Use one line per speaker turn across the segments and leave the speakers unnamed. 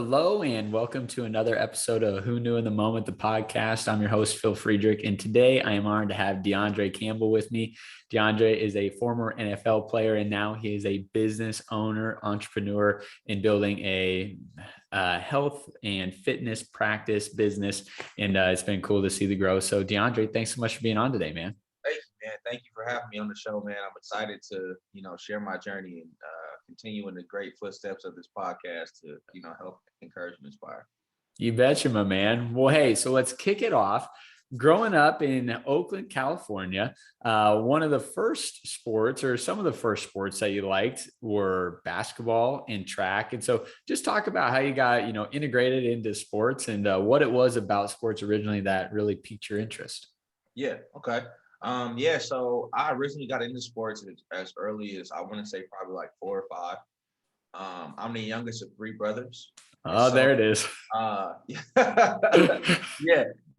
Hello and welcome to another episode of Who Knew in the Moment, the podcast. I'm your host, Phil Friedrich, and today I am honored to have DiAndre Campbell with me. DiAndre is a former NFL player, and now he is a business owner, entrepreneur in building a health and fitness practice business, and it's been cool to see the growth. So DiAndre, thanks so much for being on today, man.
Thank you, man. Thank you for having me on the show, man. I'm excited to, share my journey and continue in the great footsteps of this podcast to, help encourage and inspire.
You betcha, my man. Well, hey, so let's kick it off. Growing up in Oakland, California, one of the first sports or some of the first sports that you liked were basketball and track. And so just talk about how you got, integrated into sports and what it was about sports originally that really piqued your interest.
Yeah. Okay. So I originally got into sports as early as I want to say probably like 4 or 5. I'm the youngest of 3 brothers.
Oh, there it is.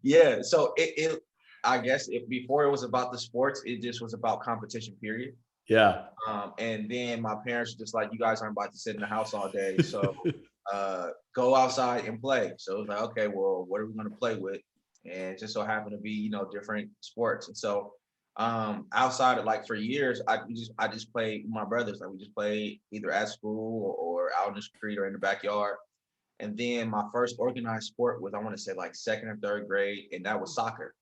Yeah. So I guess before it was about the sports, it just was about competition, period.
Yeah.
And then my parents were just like, you guys aren't about to sit in the house all day. So go outside and play. So it was like, okay, well, what are we going to play with? And it just so happened to be, different sports. And so outside of for years, I just played with my brothers. Like we just played either at school or out in the street or in the backyard. And then my first organized sport was, I want to say 2nd or 3rd grade, and that was soccer.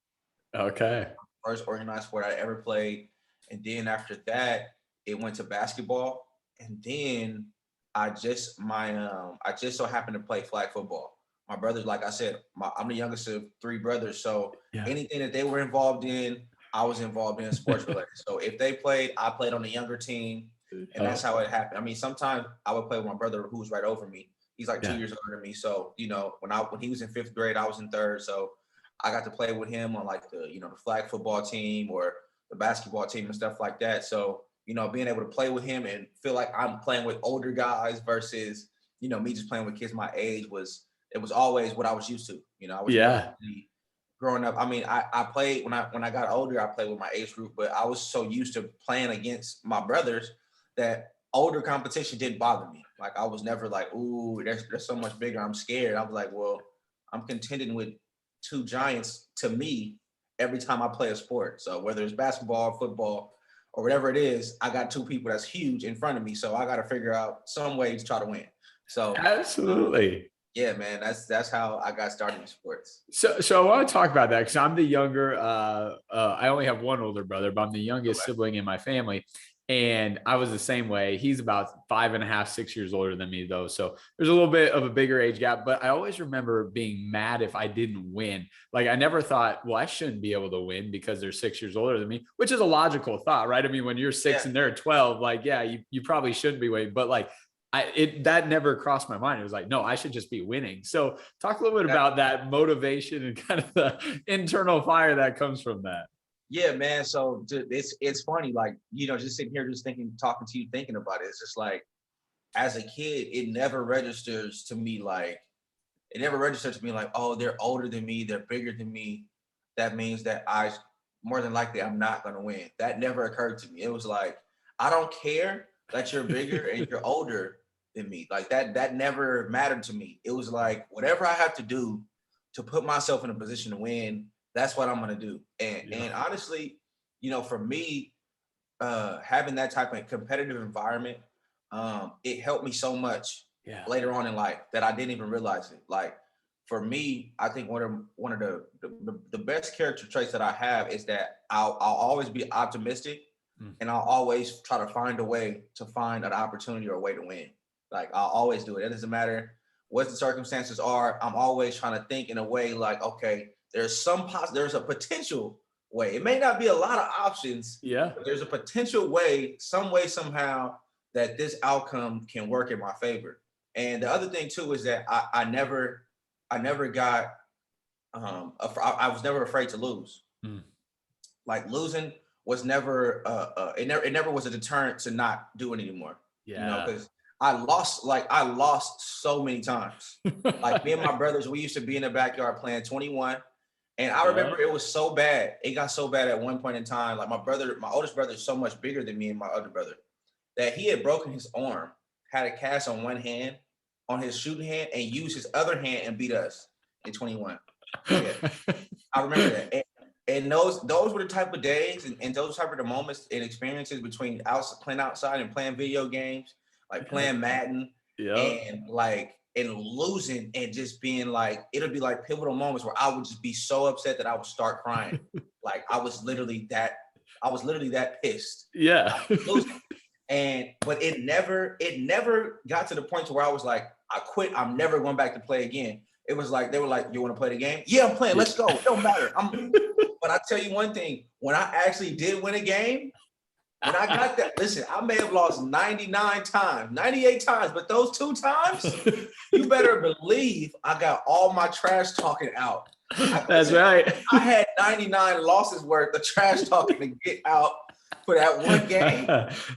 Okay.
First organized sport I ever played. And then after that, it went to basketball. And then I just so happened to play flag football. My brothers, like I said, I'm the youngest of 3 brothers. So anything that they were involved in, I was involved in sports related. So if they played, I played on the younger team. And that's how it happened. I mean, sometimes I would play with my brother who was right over me. He's like 2 years older than me. So, when he was in 5th grade, I was in 3rd. So I got to play with him on the flag football team or the basketball team and stuff like that. So, being able to play with him and feel like I'm playing with older guys versus, me just playing with kids my age was always what I was used to. I was growing up. I mean, I played when I got older, I played with my age group, but I was so used to playing against my brothers that older competition didn't bother me. Like I was never like, ooh, they're so much bigger, I'm scared. I was like, well, I'm contending with 2 giants to me every time I play a sport. So whether it's basketball, football, or whatever it is, I got 2 people that's huge in front of me. So I got to figure out some way to try to win. So
absolutely.
Yeah, man, that's how I got started in sports.
So I want to talk about that because I'm the younger. I only have one older brother, but I'm the youngest sibling in my family, and I was the same way. He's about 5.5, 6 years older than me, though. So there's a little bit of a bigger age gap. But I always remember being mad if I didn't win. Like I never thought, well, I shouldn't be able to win because they're 6 years older than me, which is a logical thought, right? I mean, when you're 6 and they're 12, you probably shouldn't be winning, but that never crossed my mind. It was like, no, I should just be winning. So talk a little bit about that motivation and kind of the internal fire that comes from that.
Yeah, man. So it's funny, just sitting here, just talking to you, thinking about it. It's just like, as a kid, it never registers to me like, oh, they're older than me, they're bigger than me. That means that more than likely, I'm not going to win. That never occurred to me. It was like, I don't care that you're bigger and you're older than me. Like that never mattered to me. It was like, whatever I have to do to put myself in a position to win, that's what I'm going to do. And honestly, for me, having that type of competitive environment, it helped me so much later on in life that I didn't even realize it. Like for me, I think one of the best character traits that I have is that I'll always be optimistic, and I'll always try to find a way to find an opportunity or a way to win. Like I'll always do it. It doesn't matter what the circumstances are. I'm always trying to think in a way like, okay, there's a potential way. It may not be a lot of options. But there's a potential way, some way, somehow that this outcome can work in my favor. And the other thing too is that I never got, I was never afraid to lose. Like losing was never, it never was a deterrent to not do it anymore. Because I lost so many times. Like me and my brothers, we used to be in the backyard playing 21. And I remember it was so bad. It got so bad at one point in time. Like my oldest brother is so much bigger than me and my other brother, that he had broken his arm, had a cast on one hand, on his shooting hand and use his other hand and beat us in 21. Yeah, I remember that. And those were the type of days and those type of the moments and experiences between playing outside and playing video games, like playing Madden and losing and just being like, it'll be like pivotal moments where I would just be so upset that I would start crying. Like I was literally that pissed.
Yeah.
But it never got to the point to where I was like, I quit. I'm never going back to play again. It was like, they were like, you want to play the game? Yeah, I'm playing. Let's go. It don't matter. But I tell you one thing, when I actually did win a game, when I got that, listen, I may have lost 99 times, 98 times, but those 2 times, you better believe I got all my trash talking out.
That's right.
I had 99 losses worth of trash talking to get out for that one game.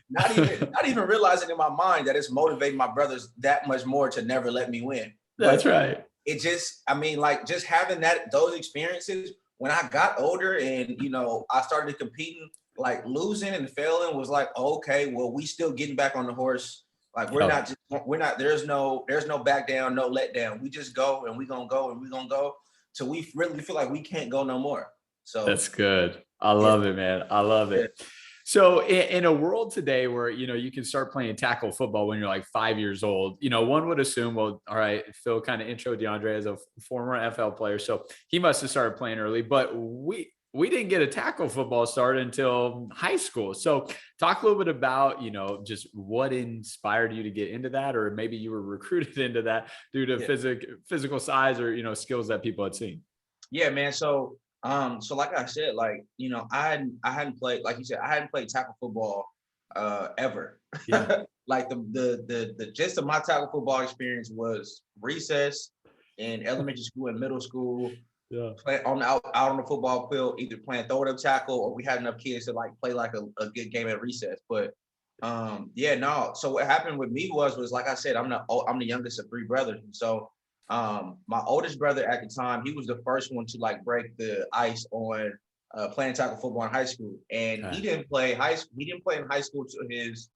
Not even realizing in my mind that it's motivating my brothers that much more to never let me win.
That's right.
It just, I mean, like just having those experiences when I got older and, you know, I started competing, like losing and failing was like, okay, well, we still getting back on the horse. Like there's no back down, no let down. We just go and we gonna go and we gonna go till we really feel like we can't go no more. So
that's good. I love it, man. I love it. So in a world today where, you know, you can start playing tackle football when you're like 5 years old, you know, one would assume, well, all right, Phil kind of intro DiAndre as a former NFL player. So he must have started playing early, but we didn't get a tackle football start until high school. So talk a little bit about, you know, just what inspired you to get into that, or maybe you were recruited into that due to physical size or, you know, skills that people had seen.
Yeah, man. So like I said, like, you know, I hadn't played, like you said, I hadn't played tackle football ever.
Yeah.
Like the gist of my tackle football experience was recess in elementary school and middle school.
Yeah.
Play out on the football field, either playing throw it up tackle or we had enough kids to like play like a good game at recess. But so what happened with me was like I said, I'm the youngest of 3 brothers. And so my oldest brother at the time, he was the first one to like break the ice on playing tackle football in high school. And he didn't play in high school till his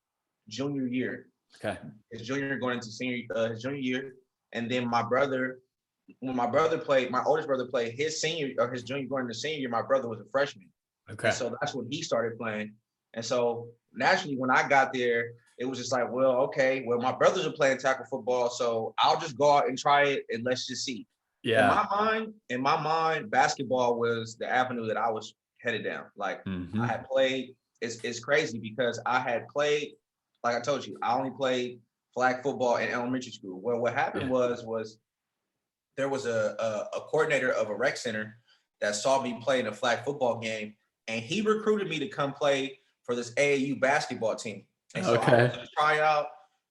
junior year.
Okay.
His junior year going into his junior year. And then when my oldest brother played his senior or his junior going into senior year, my brother was a freshman.
Okay.
And so that's when he started playing. And so naturally, when I got there, it was just like, well, okay, well, my brothers are playing tackle football, so I'll just go out and try it and let's just see. Yeah. In my mind, basketball was the avenue that I was headed down. Like I had played, it's crazy because I had played, like I told you, I only played flag football in elementary school. Well, what happened was there was a coordinator of a rec center that saw me playing a flag football game, and he recruited me to come play for this AAU basketball team. And so I went to tryout.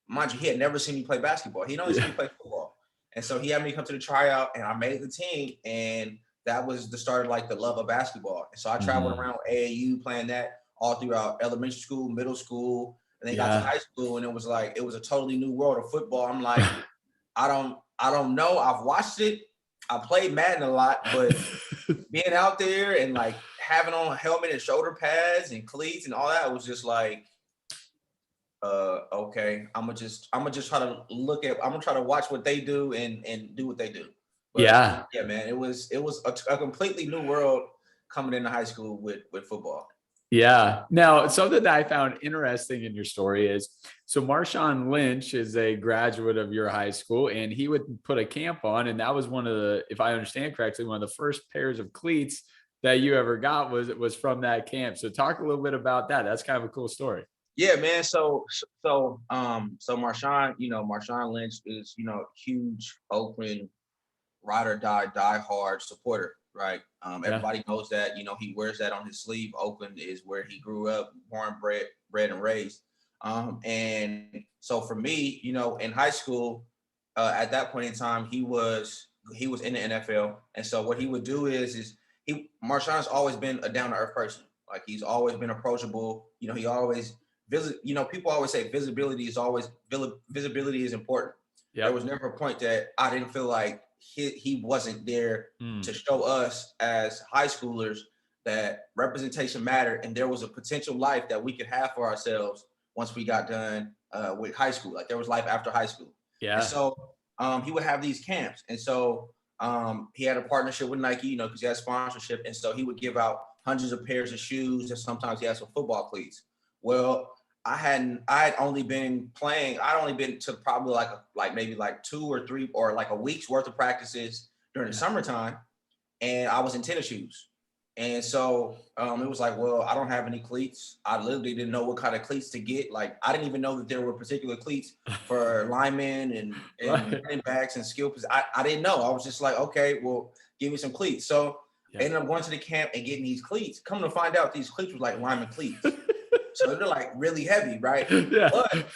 Mind you, he had never seen me play basketball. He'd only seen me play football. And so he had me come to the tryout, and I made the team, and that was the start of like the love of basketball. And so I traveled around AAU playing that all throughout elementary school, middle school, and then got to high school, and it was a totally new world of football. I'm like, I don't know. I've watched it. I played Madden a lot, but being out there and like having on a helmet and shoulder pads and cleats and all that was just like, okay, I'm gonna just try to watch what they do and do what they do. But, yeah, man, it was a completely new world coming into high school with football.
Yeah. Now, something that I found interesting in your story is, so Marshon Lynch is a graduate of your high school, and he would put a camp on, and that was one of the, if I understand correctly, one of the first pairs of cleats that you ever got was from that camp. So talk a little bit about that. That's kind of a cool story.
Yeah, man. So Marshon, Marshon Lynch is, huge Oakland ride or die hard supporter, right? Everybody knows that, he wears that on his sleeve. Oakland is where he grew up, born, bred and raised. And so for me, in high school, at that point in time, he was in the NFL. And so what he would do is Marshon's always been a down to earth person. Like he's always been approachable. He always people always say visibility is important. Yep. There was never a point that I didn't feel like he wasn't there to show us as high schoolers that representation mattered, and there was a potential life that we could have for ourselves once we got done with high school. Like there was life after high school. Yeah. And so he would have these camps. And so he had a partnership with Nike, you know, because he had sponsorship. And so he would give out hundreds of pairs of shoes, and sometimes he had some football cleats. Well, I had only been playing, I'd only been to probably maybe 2 or 3 or like a week's worth of practices during the summertime. And I was in tennis shoes. And so it was like, well, I don't have any cleats. I literally didn't know what kind of cleats to get. Like, I didn't even know that there were particular cleats for linemen and running backs and skill positions. I didn't know. I was just like, okay, well, give me some cleats. So I ended up going to the camp and getting these cleats. Come to find out, these cleats were like lineman cleats. So they're like really heavy, right?
Yeah.
But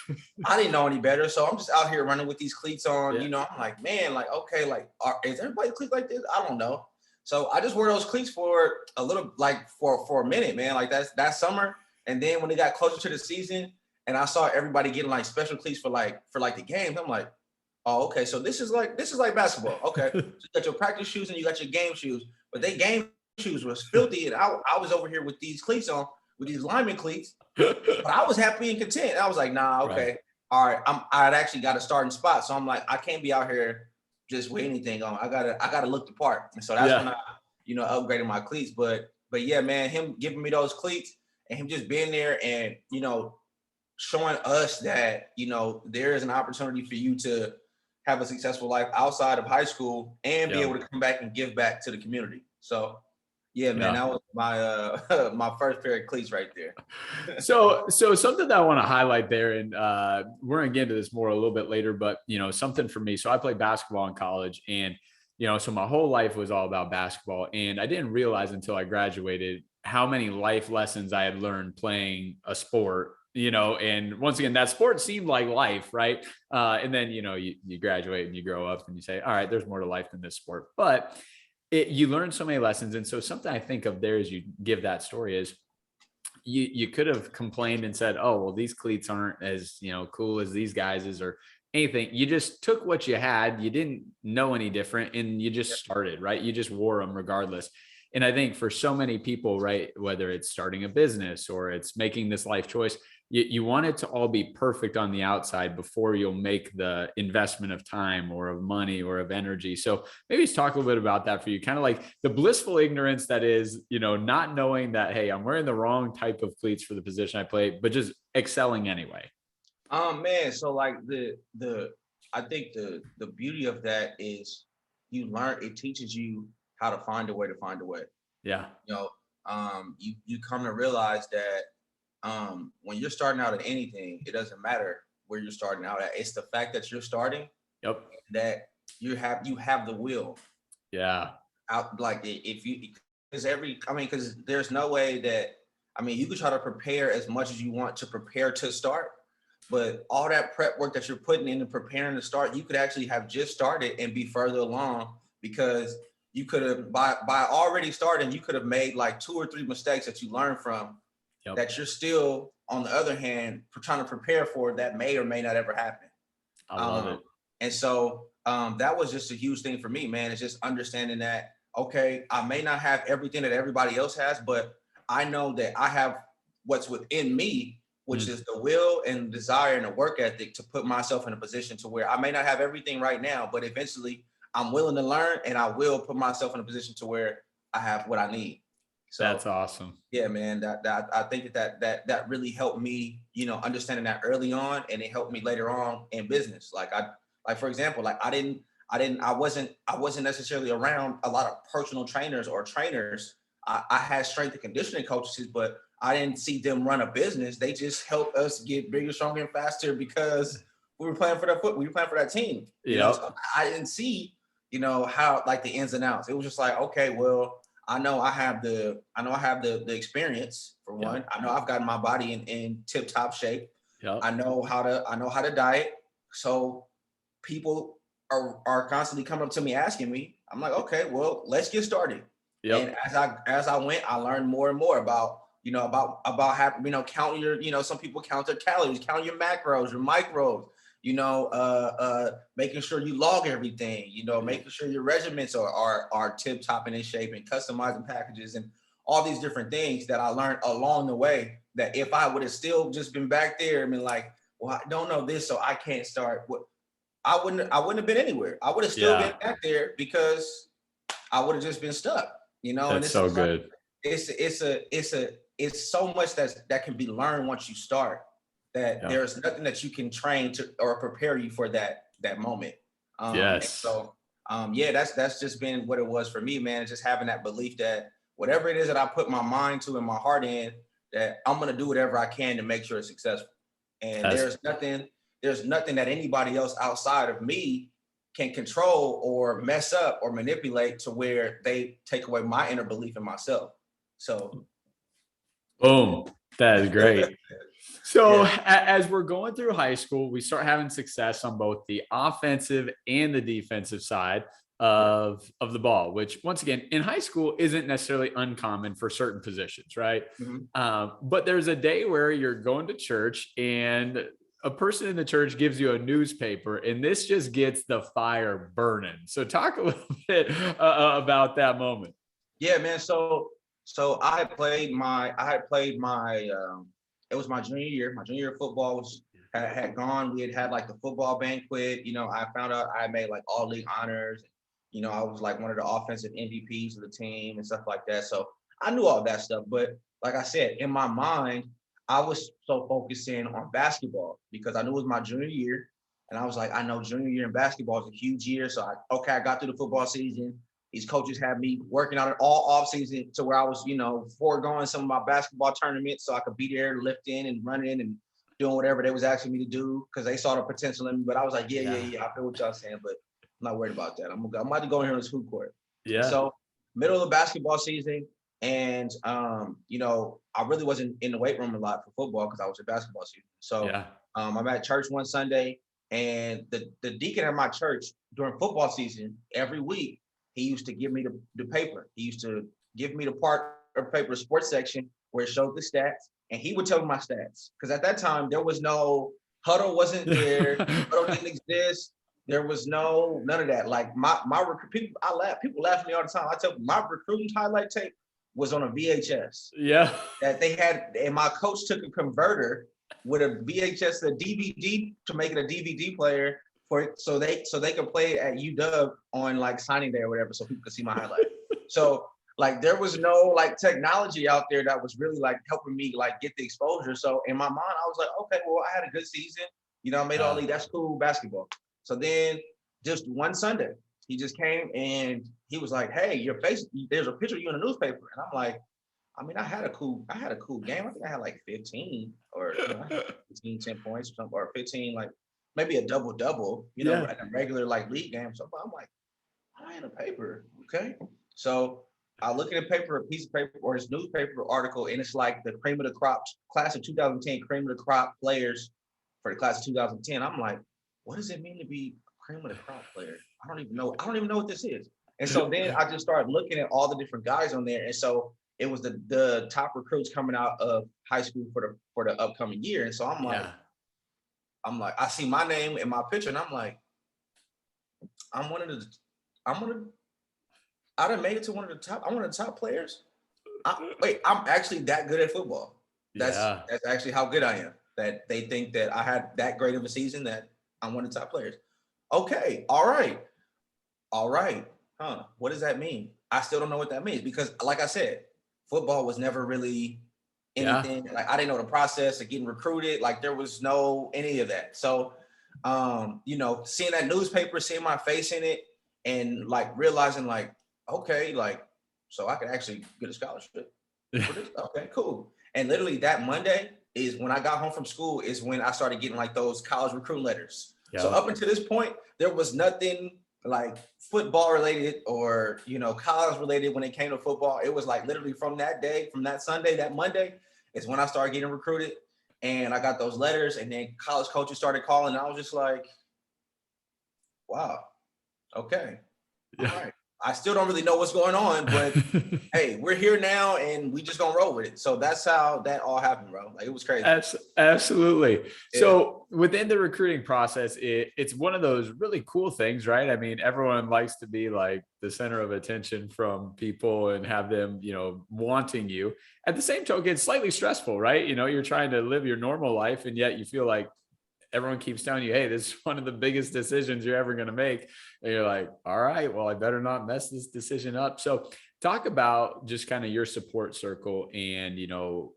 I didn't know any better. So I'm just out here running with these cleats on. You know, I'm like, man, like, okay, like, is everybody cleats like this? I don't know. So I just wore those cleats for a little, like for a minute, man. Like that summer. And then when it got closer to the season and I saw everybody getting like special cleats for the games, I'm like, oh, okay. So this is like basketball. Okay. So you got your practice shoes and you got your game shoes, but they game shoes was filthy. And I was over here with these cleats on, with these lineman cleats, but I was happy and content. I was like, nah, okay. Right. All right. I'd actually got a starting spot. So I'm like, I can't be out here just with anything on. I gotta look the part. And so that's when I, upgraded my cleats. But yeah, man, him giving me those cleats and him just being there and, showing us that, there is an opportunity for you to have a successful life outside of high school and be able to come back and give back to the community. So yeah, man, that was my my first pair of cleats right there.
So something that I want to highlight there, and we're gonna get into this more a little bit later, but something for me. So I played basketball in college, and so my whole life was all about basketball, and I didn't realize until I graduated how many life lessons I had learned playing a sport. And once again, that sport seemed like life, right? And then you graduate and you grow up and you say, all right, there's more to life than this sport, but you learn so many lessons. And so something I think of there as you give that story is you could have complained and said, oh, well, these cleats aren't as, cool as these guys' or anything. You just took what you had. You didn't know any different and you just started, right? You just wore them regardless. And I think for so many people, right, whether it's starting a business or it's making this life choice, you want it to all be perfect on the outside before you'll make the investment of time or of money or of energy. So maybe just talk a little bit about that for you, kind of like the blissful ignorance that is, not knowing that, hey, I'm wearing the wrong type of cleats for the position I play, but just excelling anyway.
Man, so like I think the beauty of that is it teaches you how to find a way to find a way.
Yeah.
You come to realize that when you're starting out at anything, it doesn't matter where you're starting out at. It's the fact that you're starting.
Yep.
That you have the will.
Yeah.
Out like because there's no way that you could try to prepare as much as you want to prepare to start, but all that prep work that you're putting into preparing to start, you could actually have just started and be further along because you could have by already starting, you could have made like 2 or 3 mistakes that you learned from. Yep. That you're still, on the other hand, trying to prepare for that may or may not ever happen.
I love it.
And so that was just a huge thing for me, man. It's just understanding that, okay, I may not have everything that everybody else has, but I know that I have what's within me, which is the will and desire and the work ethic to put myself in a position to where I may not have everything right now, but eventually I'm willing to learn and I will put myself in a position to where I have what I need. So
that's awesome.
Yeah, man. That I think that really helped me, understanding that early on, and it helped me later on in business. Like for example, like I wasn't necessarily around a lot of personal trainers or trainers. I had strength and conditioning coaches, but I didn't see them run a business. They just helped us get bigger, stronger, and faster because we were playing for that team.
Yeah.
So I didn't see, how like the ins and outs. It was just like, okay, well, I know I have the experience for one. Yep. I know I've gotten my body in tip top shape. Yep. I know how to diet. So people are constantly coming up to me asking me. I'm like, okay, well, let's get started. Yep. And as I went, I learned more and more about having, counting your, some people count their calories, count your macros, your micros, making sure you log everything, making sure your regiments are tip top and in shape, and customizing packages and all these different things that I learned along the way, that if I would have still just been back there and been like, well, I don't know this, so I can't start. I wouldn't have been anywhere. I would have still been
Yeah,
back there because I would have just been stuck, and
that's
it's
so
just like
good.
it's so much that can be learned once you start, that
Yeah.
there's nothing that you can train to or prepare you for that moment. And
Yes.
so yeah, that's just been what it was for me, man. Just having that belief that whatever it is that I put my mind to and my heart in, that I'm gonna do whatever I can to make sure it's successful. And
That's
there's nothing that anybody else outside of me can control or mess up or manipulate to where they take away my inner belief in myself. So
boom. That is great. So
yeah,
as we're going through high school, we start having success on both the offensive and the defensive side
yeah.
of the ball, which once again in high school isn't necessarily uncommon for certain positions, right?
Mhm.
But there's a day where you're going to church and a person in the church gives you a newspaper, and this just gets the fire burning. So talk a little bit about that moment.
Yeah, man. So I had played my it was my junior year. My junior year football had gone. We had like the football banquet. I found out I made like all league honors. I was like one of the offensive MVPs of the team and stuff like that. So I knew all that stuff. But like I said, in my mind, I was so focusing on basketball because I knew it was my junior year. And I was like, I know junior year in basketball is a huge year. So I got through the football season. These coaches had me working on it all off season to where I was, foregoing some of my basketball tournaments so I could be there lifting and running and doing whatever they was asking me to do because they saw the potential in me. But I was like, yeah, yeah,
Yeah.
yeah, I feel what y'all saying, but I'm not worried about that. I'm about to go in here on this hoop court.
Yeah.
So middle of the basketball season, and I really wasn't in the weight room a lot for football because I was in basketball season. So
Yeah.
I'm at church one Sunday, and the deacon at my church during football season every week he used to give me the paper. He used to give me the part of paper sports section where it showed the stats, and he would tell me my stats. Because at that time there was no huddle, wasn't there? Huddle didn't exist. There was none of that. Like my people, people laugh at me all the time. I tell them my recruiting highlight tape was on a VHS
Yeah.
that they had, and my coach took a converter with a VHS, a DVD to make it a DVD player for it, so they could play it at UW on like signing day or whatever, so people could see my highlight. So like there was no like technology out there that was really like helping me like get the exposure. So in my mind, I was like, okay, well, I had a good season. I made all these. That's cool basketball. So then just one Sunday, he just came and he was like, hey, your face, there's a picture of you in the newspaper. And I'm like, I mean, I had a cool game. I think I had like 15 or I had 15, 10 points or something, or 15, like maybe a double,
Yeah.
at a regular like league game. So I'm like, I had a paper. Okay. So I look at a paper, a piece of paper or this newspaper article, and it's like the cream of the crop class of 2010, cream of the crop players for the class of 2010. I'm like, what does it mean to be cream of the crop player? I don't even know. I don't even know what this is. And so then I just started looking at all the different guys on there. And so it was the top recruits coming out of high school for the upcoming year. And so
Yeah.
I see my name in my picture, and I'm like, I'm one of the, I'm one of, I done made it to one of the top. I'm one of the top players. Wait, I'm actually that good at football. That's
Yeah.
that's actually how good I am. That they think that I had that great of a season that I'm one of the top players. Okay, all right, huh? What does that mean? I still don't know what that means because, like I said, football was never really
Yeah.
anything. Like I didn't know the process of getting recruited. Like there was no any of that. So, seeing that newspaper, seeing my face in it, and like realizing like, okay, like so I could actually get a scholarship for this. Okay, cool. And literally that Monday is when I got home from school is when I started getting like those college recruit letters. So
Yeah.
up until this point, there was nothing like football related or college related when it came to football. It was like literally from that day, from that Sunday, that Monday, is when I started getting recruited. And I got those letters, and then college coaches started calling. And I was just like, wow, okay, all
Yeah.
right. I still don't really know what's going on, but hey, we're here now and we just gonna roll with it. So that's how that all happened, bro. Like it was crazy.
Absolutely.
Yeah.
So within the recruiting process, it's one of those really cool things, right? I mean, everyone likes to be like the center of attention from people and have them, wanting you. At the same token, it's slightly stressful, right? You're trying to live your normal life, and yet you feel like everyone keeps telling you, hey, this is one of the biggest decisions you're ever going to make. And you're like, all right, well, I better not mess this decision up. So talk about just kind of your support circle and,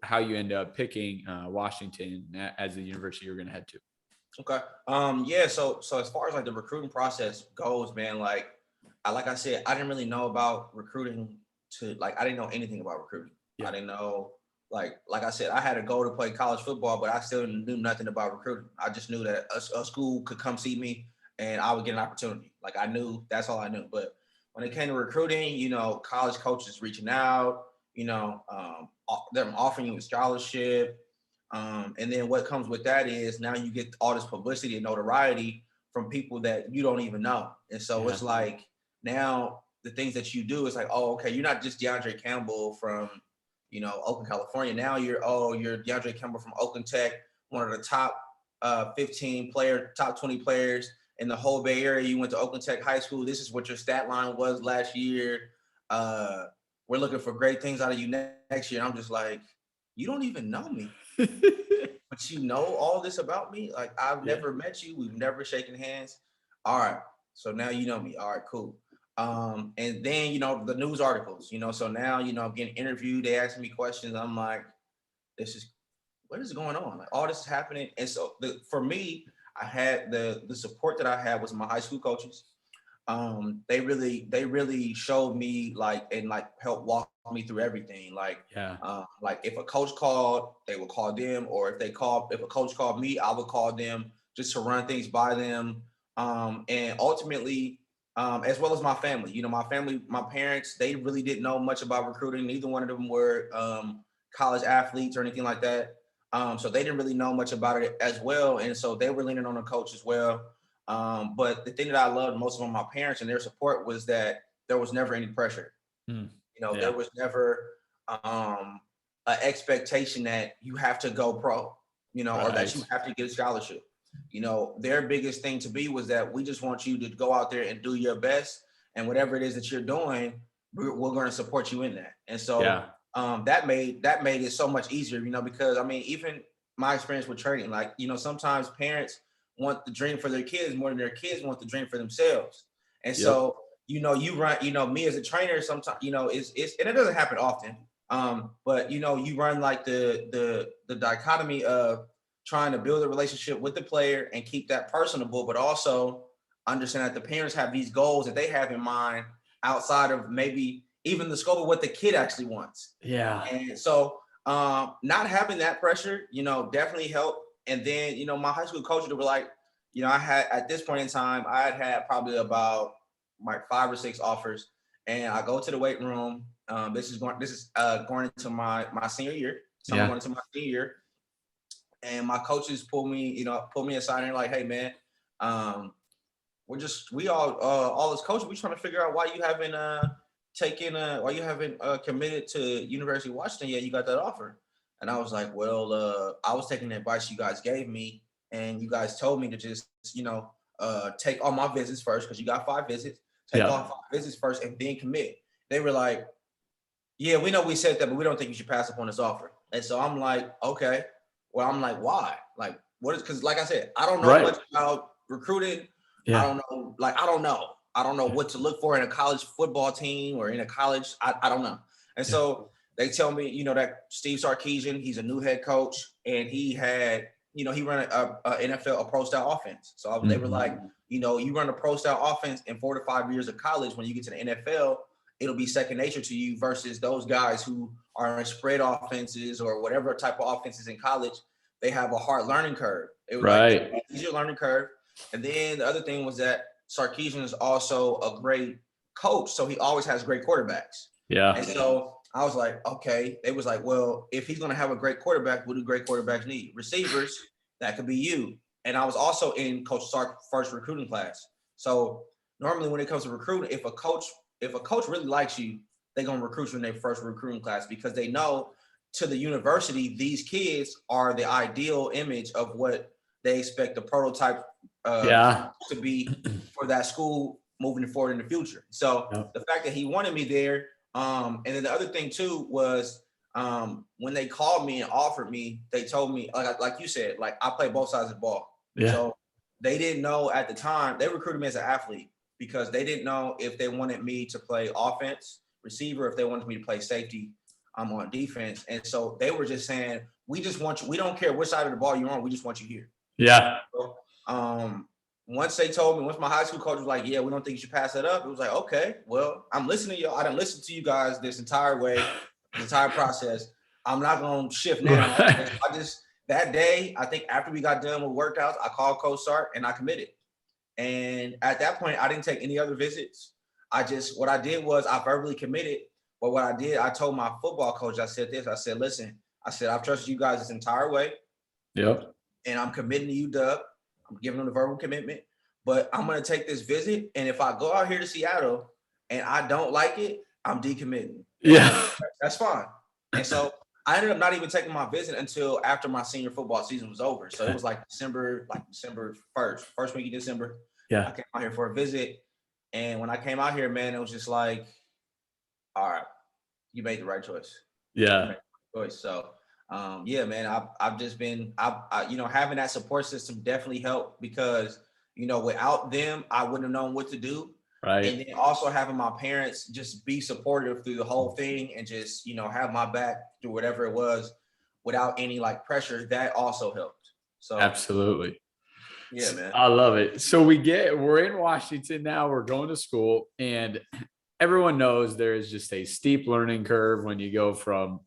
how you end up picking Washington as the university you're going to head to.
Okay. Yeah. So as far as like the recruiting process goes, man, like I said, I didn't really know about recruiting I didn't know anything about recruiting. Yeah. I didn't know, like I said, I had a goal to play college football, but I still knew nothing about recruiting. I just knew that a school could come see me and I would get an opportunity. Like I knew, that's all I knew. But when it came to recruiting, college coaches reaching out, them offering you a scholarship. And then what comes with that is now you get all this publicity and notoriety from people that you don't even know. And so it's like now the things that you do is like, oh, okay, you're not just DiAndre Campbell from, Oakland, California. Now you're DiAndre Campbell from Oakland Tech, one of the top 15 players, top 20 players in the whole Bay Area. You went to Oakland Tech High School. This is what your stat line was last year. We're looking for great things out of you next year. And I'm just like, you don't even know me. But you know all this about me? Like, I've never met you. We've never shaken hands. All right. So now you know me. All right, cool. And then, the news articles, so now, I'm getting interviewed. They asking me questions. I'm like, what is going on? Like, all this is happening. And so for me, I had the support that I had was my high school coaches. They really showed me helped walk me through everything. Like if a coach called, they would call them, or if a coach called me, I would call them just to run things by them. And ultimately, as well as my family, my parents, they really didn't know much about recruiting. Neither one of them were college athletes or anything like that. So they didn't really know much about it as well. And so they were leaning on the coach as well. But the thing that I loved most about my parents and their support was that there was never any pressure. There was never an expectation that you have to go pro, or that you have to get a scholarship. Their biggest thing to be was that we just want you to go out there and do your best, and whatever it is that you're doing, we're going to support you in that. And so that made it so much easier, because even my experience with training, sometimes parents want the dream for their kids more than their kids want the dream for themselves. And so, you run, me as a trainer, sometimes, it's and it doesn't happen often. But you run like the dichotomy of trying to build a relationship with the player and keep that personable, but also understand that the parents have these goals that they have in mind outside of maybe even the scope of what the kid actually wants.
Yeah.
And so not having that pressure, definitely helped. And then, my high school coaches were like, I had, at this point in time, I had probably about like 5 or 6 offers, and I go to the weight room. This is going into my senior year. So I'm going into my senior year, and my coaches pull me aside and like, hey man, we all as coaches, we trying to figure out why you haven't committed to University of Washington yet. You got that offer. And I was like, well, I was taking the advice you guys gave me, and you guys told me to just, take all my visits first, because you got 5 visits. Take all 5 visits first and then commit. They were like, yeah, we know we said that, but we don't think you should pass up on this offer. And so I'm like, okay. Well, I'm like, why? Like, what is, because like I said, I don't know much about recruiting. Yeah. I don't know what to look for in a college football team or in a college. I don't know. And so they tell me, that Steve Sarkisian, he's a new head coach, and he had, he ran a NFL, a pro style offense. So they were like, you run a pro style offense in 4 to 5 years of college. When you get to the NFL, it'll be second nature to you versus those guys who are in spread offenses or whatever type of offenses in college. They have a hard learning curve. It was like an easier learning curve. And then the other thing was that Sarkisian is also a great coach, so he always has great quarterbacks. Yeah. And so I was like, okay. They was like, well, if he's going to have a great quarterback, what do great quarterbacks need? Receivers. That could be you. And I was also in Coach Sark's first recruiting class. So normally when it comes to recruiting, if a coach really likes you, they're going to recruit you in their first recruiting class, because they know to the university, these kids are the ideal image of what they expect the prototype to be for that school moving forward in the future. So the fact that he wanted me there, and then the other thing too was when they called me and offered me, they told me, like you said, like I play both sides of the ball.
Yeah.
So they didn't know at the time, they recruited me as an athlete because they didn't know if they wanted me to play offense, receiver, if they wanted me to play safety, on defense. And so they were just saying, we just want you, we don't care which side of the ball you're on, we just want you here.
Yeah.
So, once they told me, once my high school coach was like, yeah, we don't think you should pass that up, it was like, okay, well, I'm listening to y'all. I didn't listen to you guys this entire way, this entire process. I'm not going to shift now.
Right.
I just, that day, I think after we got done with workouts, I called Coach Sark and I committed. And at that point, I didn't take any other visits. What I did was I verbally committed. But what I did, I told my football coach, I said this, I said, listen, I said, I've trusted you guys this entire way.
Yep.
And I'm committing to UW. I'm giving them the verbal commitment, but I'm going to take this visit. And if I go out here to Seattle and I don't like it, I'm decommitting.
Yeah.
That's fine. And so I ended up not even taking my visit until after my senior football season was over. So it was like December 1st, first week of December.
Yeah.
I came out here for a visit. And when I came out here, man, it was just like, all right, you made the right choice.
Yeah.
So, yeah, man, I've just been, having that support system definitely helped because, without them, I wouldn't have known what to do.
Right.
And then also having my parents just be supportive through the whole thing and just, have my back through whatever it was without any like pressure, that also helped. So
absolutely.
Yeah, man.
I love it. So we're in Washington now, we're going to school, and everyone knows there is just a steep learning curve when you go from,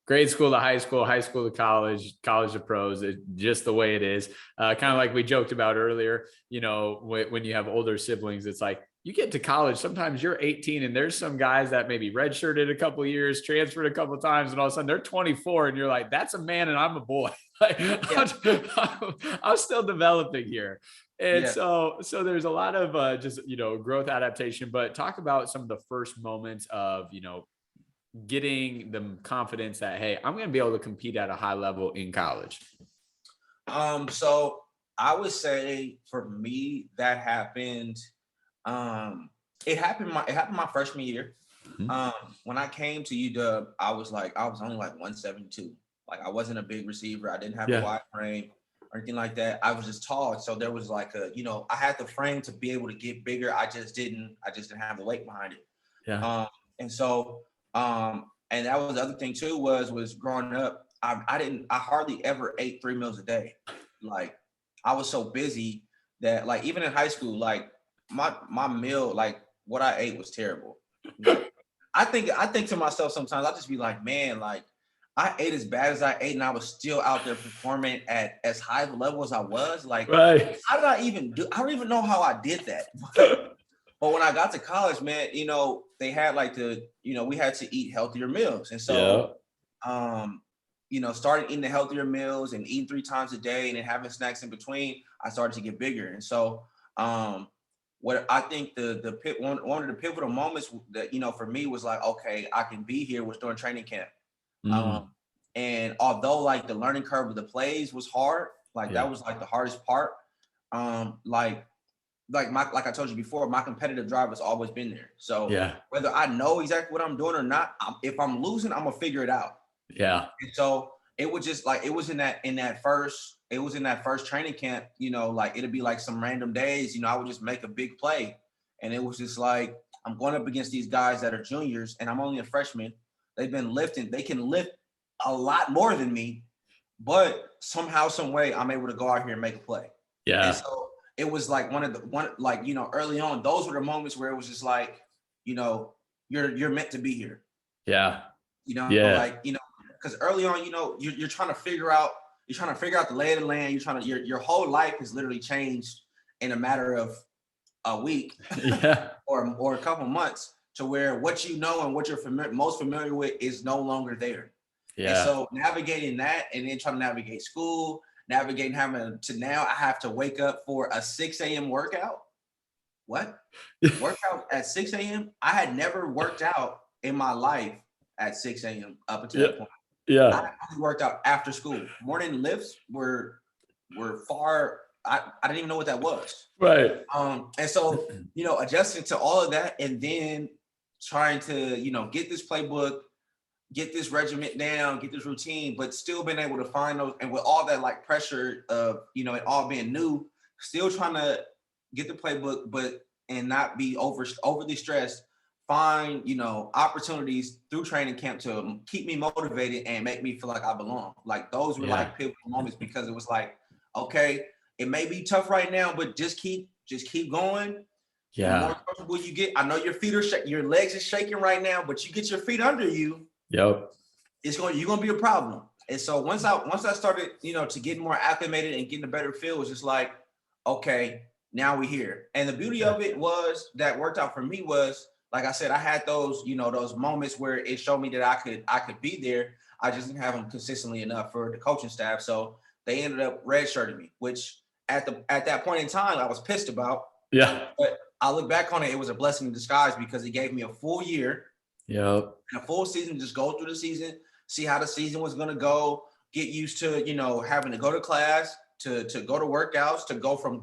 grade school to high school to college to pros. It's just the way it is. Kind of like we joked about earlier, when you have older siblings, it's like you get to college, sometimes you're 18 and there's some guys that maybe redshirted a couple of years, transferred a couple of times, and all of a sudden they're 24 and you're like, that's a man and I'm a boy. Like, yeah. I'm still developing here. And so there's a lot of just, growth adaptation, but talk about some of the first moments of, getting the confidence that, hey, I'm going to be able to compete at a high level in college.
So I would say for me, that happened. It happened my freshman year. When I came to UW, I was only like 172. Like I wasn't a big receiver. I didn't have a wide frame or anything like that. I was just tall. So there was like I had the frame to be able to get bigger. I just didn't have the weight behind it.
Yeah.
And that was the other thing too, was growing up, I hardly ever ate 3 meals a day. Like I was so busy that like, even in high school, like my meal, like what I ate was terrible. I think to myself sometimes, I'll just be like, man, like I ate as bad as I ate and I was still out there performing at as high of a level as I was. Like,
right.
How did I don't even know how I did that. But when I got to college, man, they had like we had to eat healthier meals. And so, started eating the healthier meals and eating 3 times a day and then having snacks in between, I started to get bigger. And so, what I think one of the pivotal moments that, for me was like, okay, I can be here was during training camp. And although like the learning curve of the plays was hard, like that was like the hardest part. Like I told you before, my competitive drive has always been there. So whether I know exactly what I'm doing or not, if I'm losing, I'm gonna figure it out.
Yeah.
And so it was just like, it was in that first training camp, like it'd be like some random days, I would just make a big play. And it was just like, I'm going up against these guys that are juniors and I'm only a freshman. They've been lifting, they can lift a lot more than me, but somehow, some way I'm able to go out here and make a play.
Yeah.
And so it was like early on, those were the moments where it was just like, you're meant to be here.
Yeah.
Because early on, you're trying to figure out the lay of the land. Your whole life has literally changed in a matter of a week or a couple months to where what you know and what you're most familiar with is no longer there. Yeah. And so navigating that and then trying to navigate school, having to now I have to wake up for a 6 a.m. workout. What? Workout at 6 a.m.? I had never worked out in my life at 6 a.m. up until that point.
Yeah.
I only worked out after school. Morning lifts were far. I didn't even know what that was.
Right.
And so, adjusting to all of that and then trying to, get this playbook, get this regiment down, get this routine, but still being able to find those, and with all that like pressure of, you know, it all being new, still trying to get the playbook, but and not be overly stressed, find, you know, opportunities through training camp to keep me motivated and make me feel like I belong. Like those were like pivotal moments, because it was like, okay, it may be tough right now, but just keep going. The more comfortable you get, I know your feet are your legs are shaking right now, but you get your feet under you.
Yep.
You're gonna be a problem. And so once I started, you know, to get more acclimated and getting a better feel, it was just like, okay, now we're here. And the beauty of it was that worked out for me was, like I said, I had those, you know, those moments where it showed me that I could be there. I just didn't have them consistently enough for the coaching staff. So they ended up redshirting me, which at that point in time I was pissed about.
Yeah.
But I look back on it, it was a blessing in disguise, because it gave me a full year.
Yep.
And a full season, just go through the season, see how the season was going to go, get used to, you know, having to go to class, to go to workouts, to go from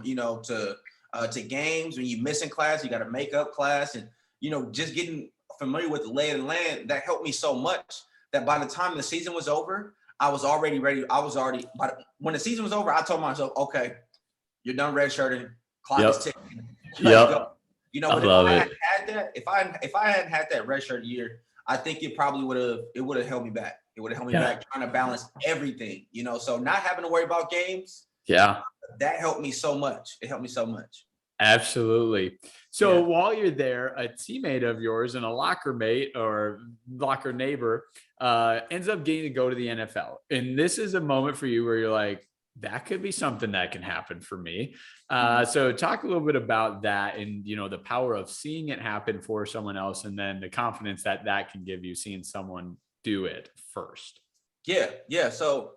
you know, to games. When you missing class, you got to make up class, and, you know, just getting familiar with the lay of the land. That helped me so much that by the time the season was over, I was already ready. When the season was over, I told myself, okay, you're done redshirting, clock is ticking. Go. You know, but if I hadn't had that redshirt year, I think it probably would have held me back. It would have held me back trying to balance everything, you know. So not having to worry about games, that helped me so much. It helped me so much.
Absolutely. So while you're there, a teammate of yours and a locker mate or locker neighbor ends up getting to go to the NFL. And this is a moment for you where you're like, that could be something that can happen for me. So talk a little bit about that, and, you know, the power of seeing it happen for someone else, and then the confidence that that can give you seeing someone do it first.
Yeah. So,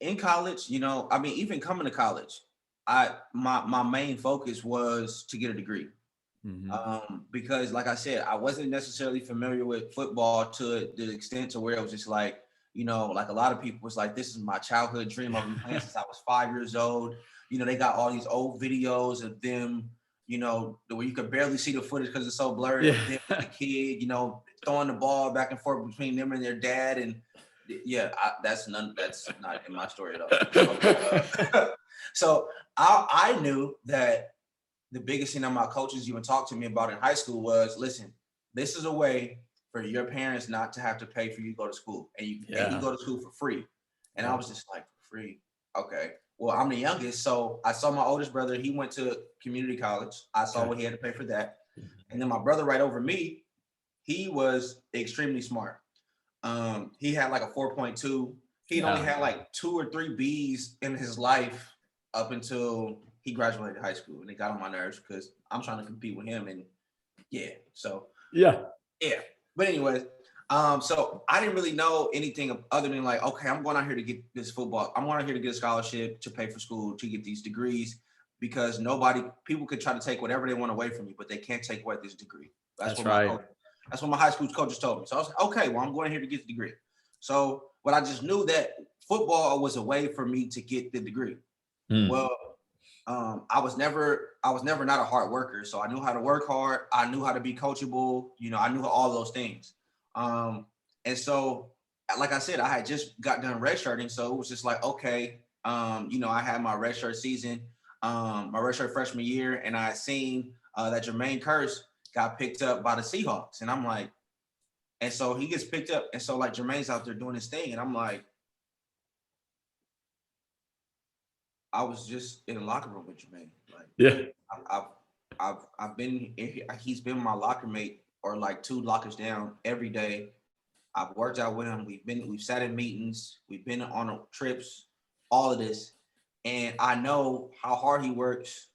in college, you know, I mean, even coming to college, my main focus was to get a degree. Because like I said, I wasn't necessarily familiar with football to the extent to where it was just like, you know, like a lot of people was like, this is my childhood dream. I've been playing since I was 5 years old. You know, they got all these old videos of them, you know, where you could barely see the footage because it's so blurry. Of them as a kid, you know, throwing the ball back and forth between them and their dad. And that's not in my story at all. So I knew that the biggest thing that my coaches even talked to me about in high school was, listen, this is a way for your parents not to have to pay for you to go to school, and you go to school for free. And I was just like, free? Okay. Well, I'm the youngest, so I saw my oldest brother. He went to community college. I saw what he had to pay for that. And then my brother right over me, he was extremely smart. He had like a 4.2. He'd only had like 2 or 3 B's in his life up until he graduated high school, and it got on my nerves because I'm trying to compete with him. And But anyways, so I didn't really know anything other than like, okay, I'm going out here to get this football. I'm going out here to get a scholarship to pay for school, to get these degrees, because people could try to take whatever they want away from you, but they can't take away this degree. That's what my high school coaches told me. So I was like, okay, well, I'm going here to get the degree. So, but I just knew that football was a way for me to get the degree. Well, I was never not a hard worker. So I knew how to work hard. I knew how to be coachable. You know, I knew all those things. And so, like I said, I had just got done redshirting. So it was just like, okay, you know, I had my redshirt season, my redshirt freshman year, and I had seen that Jermaine Kearse got picked up by the Seahawks. And I'm like, and so he gets picked up. And so like Jermaine's out there doing his thing. And I'm like, I was just in the locker room with Jermaine. Like, I've been, he's been my locker mate, or like 2 lockers down every day. I've worked out with him. We've sat in meetings. We've been on trips, all of this. And I know how hard he works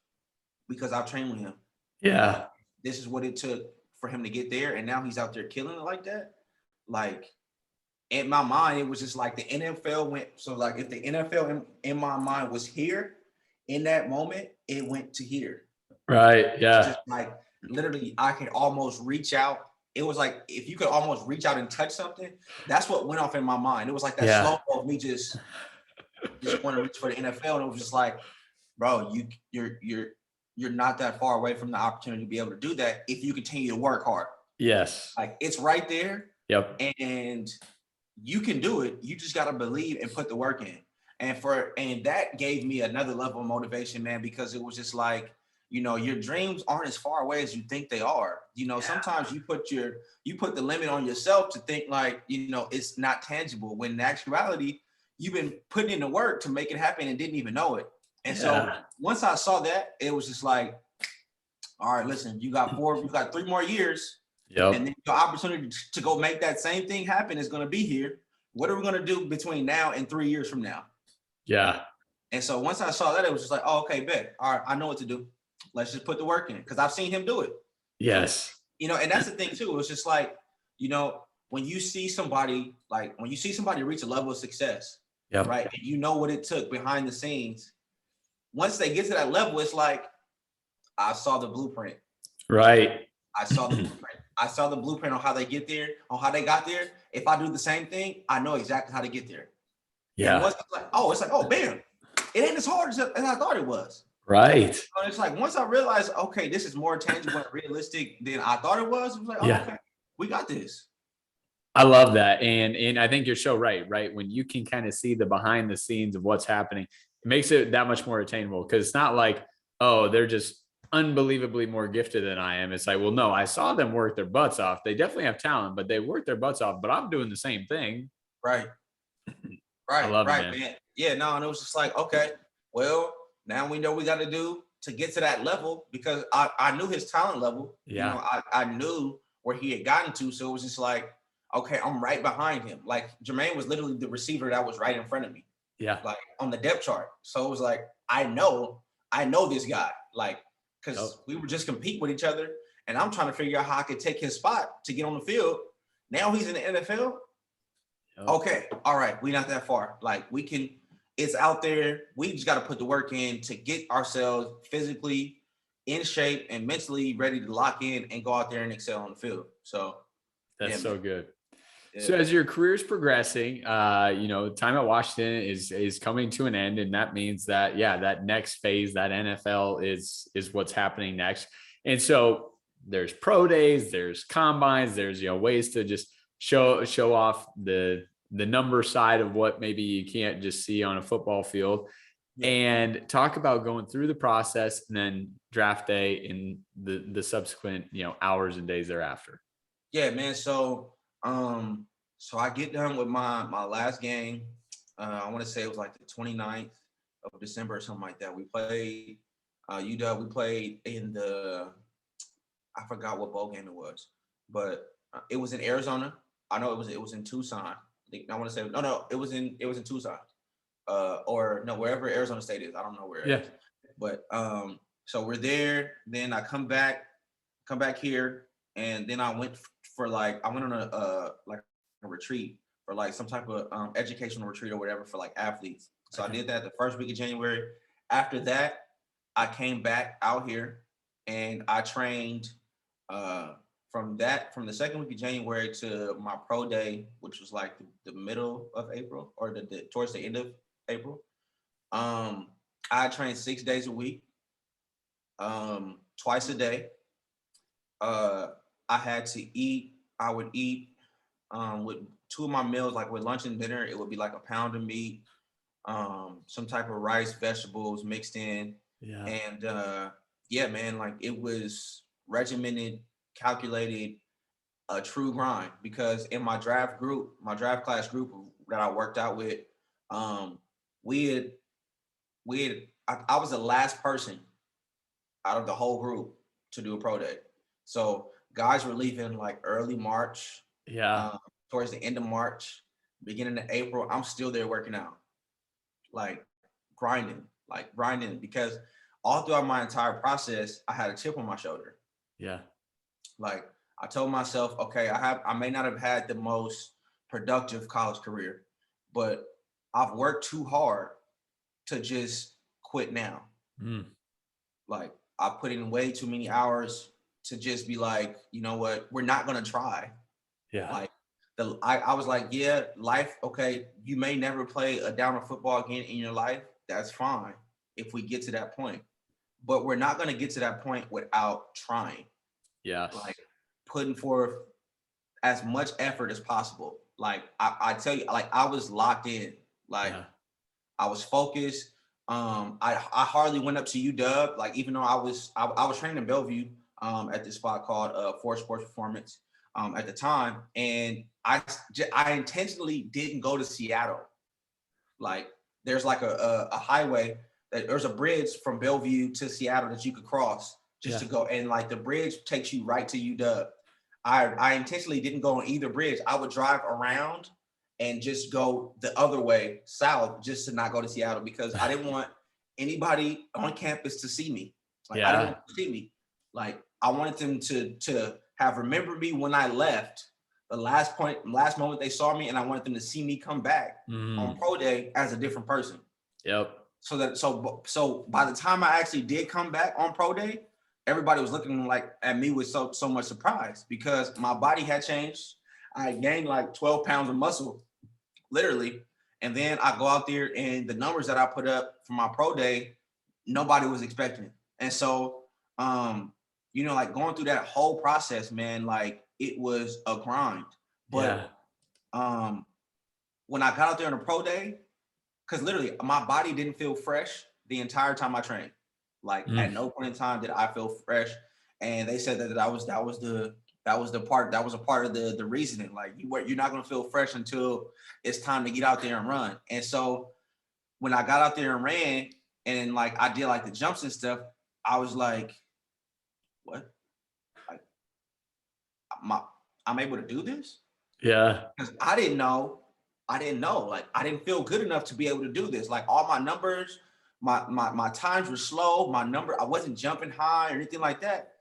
because I've trained with him.
Yeah.
This is what it took for him to get there. And now he's out there killing it like that. Like, in my mind, it was just like the NFL went. So like if the NFL in my mind was here in that moment, it went to here.
Right. Yeah.
Just like literally I could almost reach out. It was like, if you could almost reach out and touch something, that's what went off in my mind. It was like that slow of me just want to reach for the NFL. And it was just like, bro, you're not that far away from the opportunity to be able to do that if you continue to work hard.
Yes.
Like it's right there,
Yep.
and you can do it. You just got to believe and put the work in. And that gave me another level of motivation, man, because it was just like, your dreams aren't as far away as you think they are. Sometimes you put the limit on yourself to think like, it's not tangible, when in actuality, you've been putting in the work to make it happen and didn't even know it. And so once I saw that, it was just like, all right, listen, you got 3 more years.
Yep.
And then your opportunity to go make that same thing happen is going to be here. What are we going to do between now and 3 years from now?
Yeah.
And so once I saw that, it was just like, oh, okay, bet. All right, I know what to do. Let's just put the work in, because I've seen him do it.
Yes.
And that's the thing too. It was just like, when you see somebody reach a level of success,
Yep.
right? And you know what it took behind the scenes. Once they get to that level, it's like, I saw the blueprint.
Right.
I saw the blueprint. I saw the blueprint on how they get there, on how they got there. If I do the same thing, I know exactly how to get there.
Yeah.
And once it's like, oh, bam, it ain't as hard as I thought it was.
Right.
So it's like, once I realized, okay, this is more tangible and realistic than I thought it was like, oh, okay, we got this.
I love that. And I think you're so right? When you can kind of see the behind the scenes of what's happening, it makes it that much more attainable, because it's not like, oh, they're just unbelievably more gifted than I am. It's like, well, no, I saw them work their butts off. They definitely have talent, but they work their butts off, but I'm doing the same thing.
Right.
I love
right,
it,
man. Yeah, no, and it was just like, okay, well, now we know what we got to do to get to that level, because I knew his talent level.
Yeah.
I knew where he had gotten to. So it was just like, okay, I'm right behind him. Like Jermaine was literally the receiver that was right in front of me.
Yeah.
Like on the depth chart. So it was like, I know this guy. Like, because we would just compete with each other. And I'm trying to figure out how I could take his spot to get on the field. Now he's in the NFL. Okay, all right, we're not that far. Like it's out there. We just got to put the work in to get ourselves physically in shape and mentally ready to lock in and go out there and excel on the field. So
that's so good.
Yeah.
So as your career is progressing, time at Washington is coming to an end, and that means that that next phase, that NFL is what's happening next. And so there's pro days, there's combines, there's ways to just show off the number side of what maybe you can't just see on a football field. Yeah. And talk about going through the process and then draft day and the subsequent hours and days thereafter.
Yeah, man. So I get done with my last game. I want to say it was like the 29th of December or something like that. We played UW. We played in I forgot what bowl game it was, but it was in Arizona. I know it was in Tucson. I want to say no, it was in Tucson. Or no, wherever Arizona State is. I don't know where it is. But so we're there. Then I come back here, and then I went on a retreat for like some type of educational retreat or whatever for like athletes. So I did that the first week of January. After that, I came back out here and I trained from the second week of January to my pro day, which was like the middle of April or towards the end of April. I trained 6 days a week, twice a day. I had to eat. I would eat with two of my meals, like with lunch and dinner, it would be like a pound of meat, some type of rice, vegetables mixed in. Yeah. And man, like it was regimented, calculated, a true grind, because in my draft class group that I worked out with, I was the last person out of the whole group to do a pro day. So guys were leaving like early March. Yeah. Towards the end of March, beginning of April, I'm still there working out, like grinding, because all throughout my entire process, I had a chip on my shoulder. Yeah. Like I told myself, okay, I may not have had the most productive college career, but I've worked too hard to just quit now. Like I put in way too many hours to just be like, you know what, we're not gonna try. Yeah. Like I was like, yeah, life, okay, you may never play a down of football again in your life. That's fine if we get to that point. But we're not gonna get to that point without trying. Yeah. Like putting forth as much effort as possible. Like I tell you, like I was locked in. Like I was focused. I hardly went up to UW. Like even though I was training in Bellevue at this spot called Forest Sports Performance at the time, and I intentionally didn't go to Seattle. Like there's like a highway there's a bridge from Bellevue to Seattle that you could cross just to go, and like the bridge takes you right to UW. I intentionally didn't go on either bridge. I would drive around and just go the other way south just to not go to Seattle because I didn't want anybody on campus to see me. Like I didn't want them to see me. Like I wanted them to have remembered me when I left. The last moment they saw me, and I wanted them to see me come back on pro day as a different person.
Yep.
So by the time I actually did come back on pro day, everybody was looking like at me with so much surprise because my body had changed. I gained like 12 pounds of muscle, literally. And then I go out there and the numbers that I put up for my pro day, nobody was expecting it. And so, like going through that whole process, man, like it was a grind. But when I got out there on a pro day, because literally my body didn't feel fresh the entire time I trained. Like at no point in time did I feel fresh. And they said that was a part of the reasoning. Like you're not gonna feel fresh until it's time to get out there and run. And so when I got out there and ran and like I did like the jumps and stuff, I was like, what? Like I'm able to do this?
Yeah.
Because I didn't know. Like I didn't feel good enough to be able to do this. Like all my numbers, my times were slow. I wasn't jumping high or anything like that.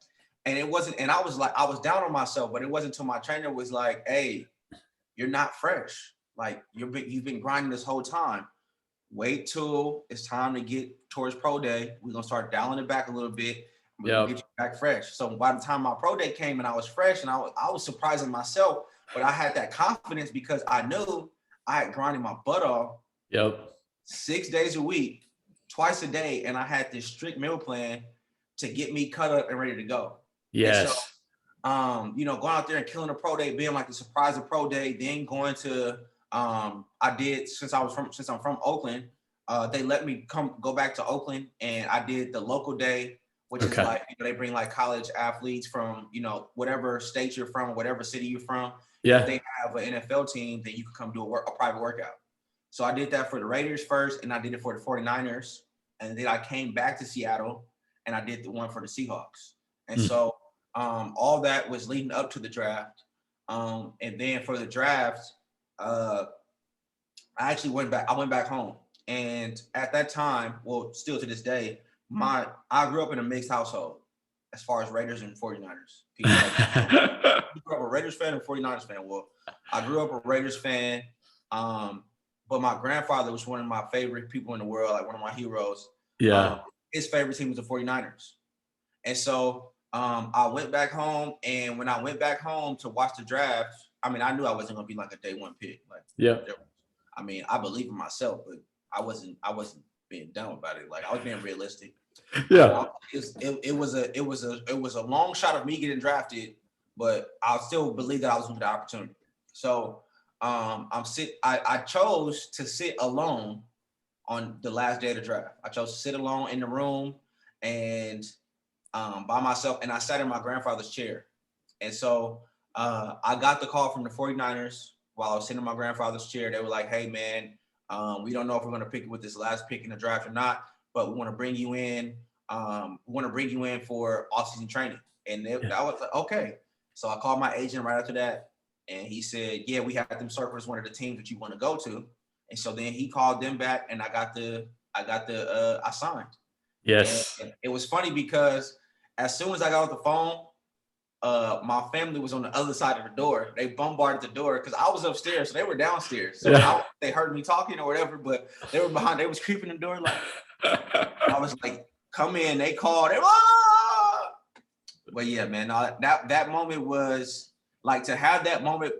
And it wasn't, and I was down on myself, but it wasn't until my trainer was like, hey, you're not fresh. Like you've been grinding this whole time. Wait till it's time to get towards pro day. We're gonna start dialing it back a little bit. We're gonna get you back fresh. So by the time my pro day came and I was fresh and I was surprising myself, but I had that confidence because I knew I had grinded my butt off 6 days a week, twice a day, and I had this strict meal plan to get me cut up and ready to go.
Yes.
And so, going out there and killing a pro day, being like the surprise of pro day, then going to I did since I'm from Oakland, they let me go back to Oakland, and I did the local day, which is like they bring like college athletes from whatever state you're from, whatever city you're from.
Yeah.
If they have an NFL team, then you can come do a private workout. So I did that for the Raiders first, and I did it for the 49ers. And then I came back to Seattle, and I did the one for the Seahawks. And so all that was leading up to the draft. And then for the draft, I actually went back home. And at that time, well, still to this day, I grew up in a mixed household as far as Raiders and 49ers. People you grew up a Raiders fan and 49ers fan. Well, I grew up a Raiders fan, but my grandfather was one of my favorite people in the world, like one of my heroes.
Yeah.
His favorite team was the 49ers. And so I went back home, and when I went back home to watch the draft, I mean, I knew I wasn't going to be like a day one pick. I mean, I believe in myself, but I wasn't being dumb about it. Like I was being realistic.
Yeah.
It was a long shot of me getting drafted, but I still believe that I was going to get the opportunity. So I chose to sit alone on the last day of the draft. I chose to sit alone in the room and by myself, and I sat in my grandfather's chair. And so I got the call from the 49ers while I was sitting in my grandfather's chair. They were like, hey, man, we don't know if we're going to pick you with this last pick in the draft or not, but we want to bring you in. For off-season training. And I was like, okay. So I called my agent right after that, and he said, yeah, we have them circle as one of the teams that you want to go to. And so then he called them back, and I signed.
Yes.
And it was funny because as soon as I got off the phone, my family was on the other side of the door. They bombarded the door because I was upstairs, so they were downstairs. So they heard me talking or whatever, but they were behind. They was creeping the door like. I was like, come in. They called. But yeah, man, that moment was like to have that moment.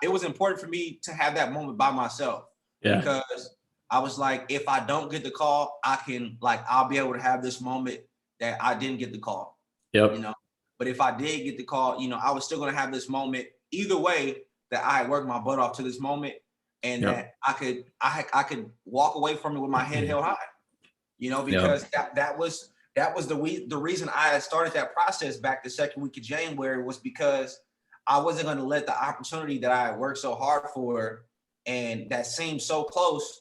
It was important for me to have that moment by myself because I was like, if I don't get the call, I'll be able to have this moment that I didn't get the call.
Yep.
But if I did get the call, I was still gonna have this moment either way that I had worked my butt off to this moment, and that I could walk away from it with my head held high. Because that was the reason I had started that process back the second week of January, was because I wasn't going to let the opportunity that I had worked so hard for and that seemed so close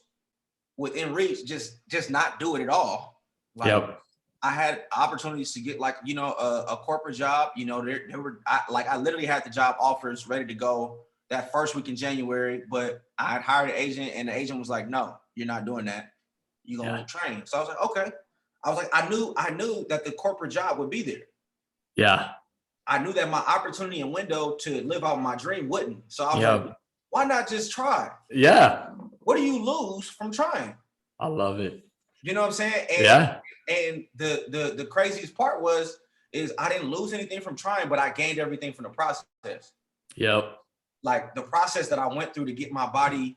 within reach just not do it at all. I had opportunities to get a corporate job. I literally had the job offers ready to go that first week in January, but I had hired an agent, and the agent was like, "No, you're not doing that. You're gonna train." So I was like, "Okay." I was like, I knew that the corporate job would be there.
Yeah.
I knew that my opportunity and window to live out my dream wouldn't. So I was like, why not just try?
Yeah.
What do you lose from trying?
I love it.
You know what I'm saying? And the craziest part is I didn't lose anything from trying, but I gained everything from the process.
Yep.
Like the process that I went through to get my body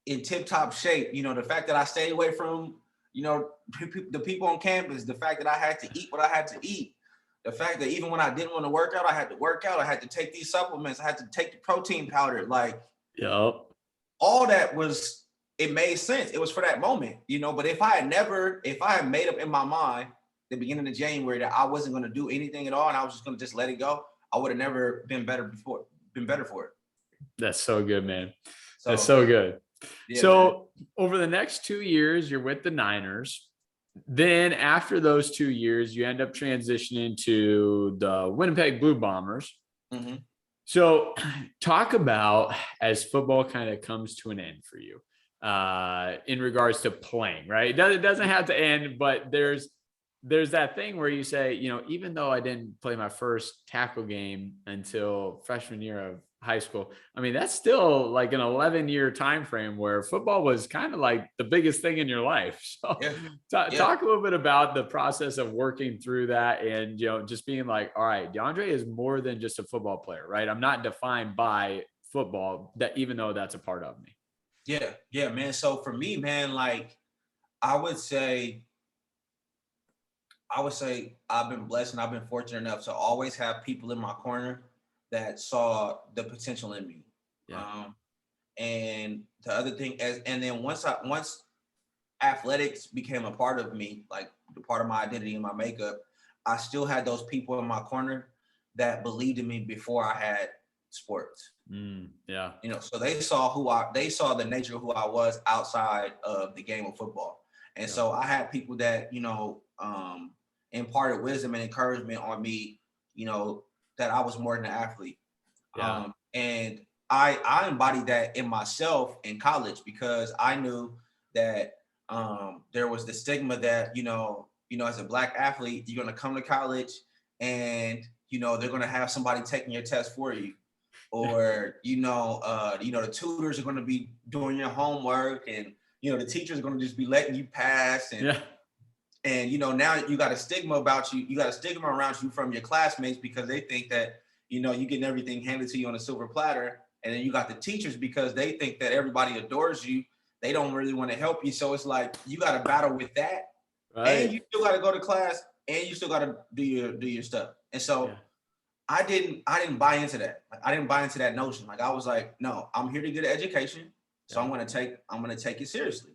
in tip-top shape, the fact that I stayed away from, the people on campus, the fact that I had to eat what I had to eat, the fact that even when I didn't want to work out, I had to work out. I had to take these supplements. I had to take the protein powder. All that it made sense. It was for that moment, but if I had made up in my mind the beginning of January that I wasn't going to do anything at all, and I was just going to just let it go, I would have never been better for it.
That's so good, man. That's so good. Yeah, so over the next 2 years, you're with the Niners. Then after those 2 years, you end up transitioning to the Winnipeg Blue Bombers.
Mm-hmm.
So talk about as football kind of comes to an end for you in regards to playing, right? It doesn't have to end, but there's that thing where you say, even though I didn't play my first tackle game until freshman year of high school, I mean, that's still like an 11-year time frame where football was kind of like the biggest thing in your life. So talk a little bit about the process of working through that and, just being like, all right, DiAndre is more than just a football player, right? I'm not defined by football, that even though that's a part of me.
Yeah, man. So for me, man, like I would say I've been blessed and I've been fortunate enough to always have people in my corner that saw the potential in me. And the other thing and then once athletics became a part of me, like the part of my identity and my makeup, I still had those people in my corner that believed in me before I had sports. So they saw the nature of who I was outside of the game of football. And so I had people that, imparted wisdom and encouragement on me, that I was more than an athlete. And I embodied that in myself in college because I knew that there was the stigma that, as a Black athlete, you're going to come to college and, they're going to have somebody taking your test for you. Or, the tutors are going to be doing your homework and, the teachers are going to just be letting you pass. And, now you got a stigma about you. You got a stigma around you from your classmates because they think that, you're getting everything handed to you on a silver platter. And then you got the teachers because they think that everybody adores you. They don't really want to help you. So it's like, you got to battle with that. Right. And you still got to go to class and you still got to do your stuff. And so I didn't buy into that. Like, I didn't buy into that notion. Like I was like, no, I'm here to get an education. So I'm going to take it seriously.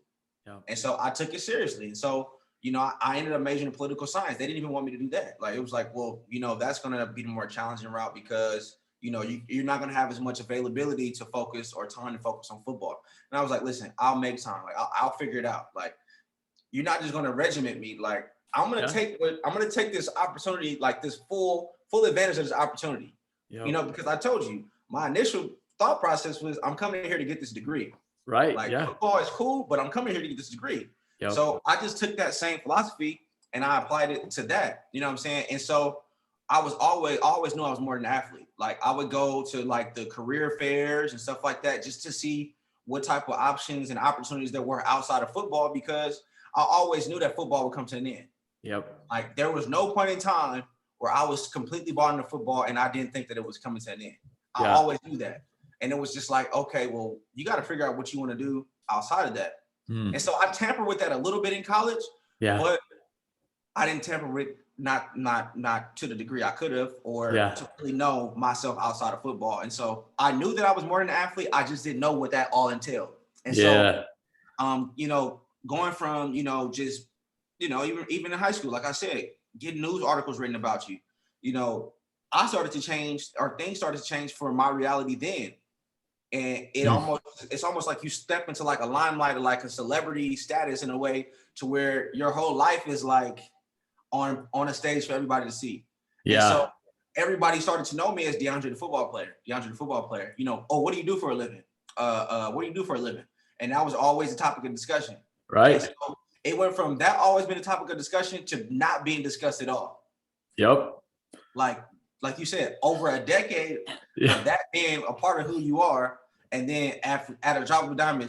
And so I took it seriously. And so, I ended up majoring in political science. They didn't even want me to do that. Like, it was like, well, that's going to be the more challenging route because, you're not going to have as much availability to focus or time to focus on football. And I was like, listen, I'll make time. Like, I'll figure it out. Like, you're not just going to regiment me. Like, I'm going to take this opportunity, like this full advantage of this opportunity, because I told you my initial thought process was I'm coming here to get this degree.
Right.
Like football is cool, but I'm coming here to get this degree. So I just took that same philosophy and I applied it to that, you know what I'm saying? And so I was always knew I was more than an athlete. Like I would go to like the career fairs and stuff like that just to see what type of options and opportunities there were outside of football because I always knew that football would come to an end. Like there was no point in time where I was completely bought into football and I didn't think that it was coming to an end. I always knew that. And it was just like, okay, well, you got to figure out what you want to do outside of that. And so I tampered with that a little bit in college, but I didn't tamper not to the degree I could have, or
Yeah.
to really know myself outside of football. And so I knew that I was more than an athlete. I just didn't know what that all entailed. And so, going from, just, even in high school, like I said, getting news articles written about you, I started to change, or things started to change for my reality then. And it's almost like you step into like a limelight or like a celebrity status in a way to where your whole life is like on a stage for everybody to see.
Yeah.
And so everybody started to know me as DeAndre the football player. DeAndre the football player. Oh, what do you do for a living? What do you do for a living? And that was always a topic of discussion.
Right.
And so it went from that always been a topic of discussion to not being discussed at all.
Yep.
Like you said, over a decade of that being a part of who you are, and then at a drop of a dime,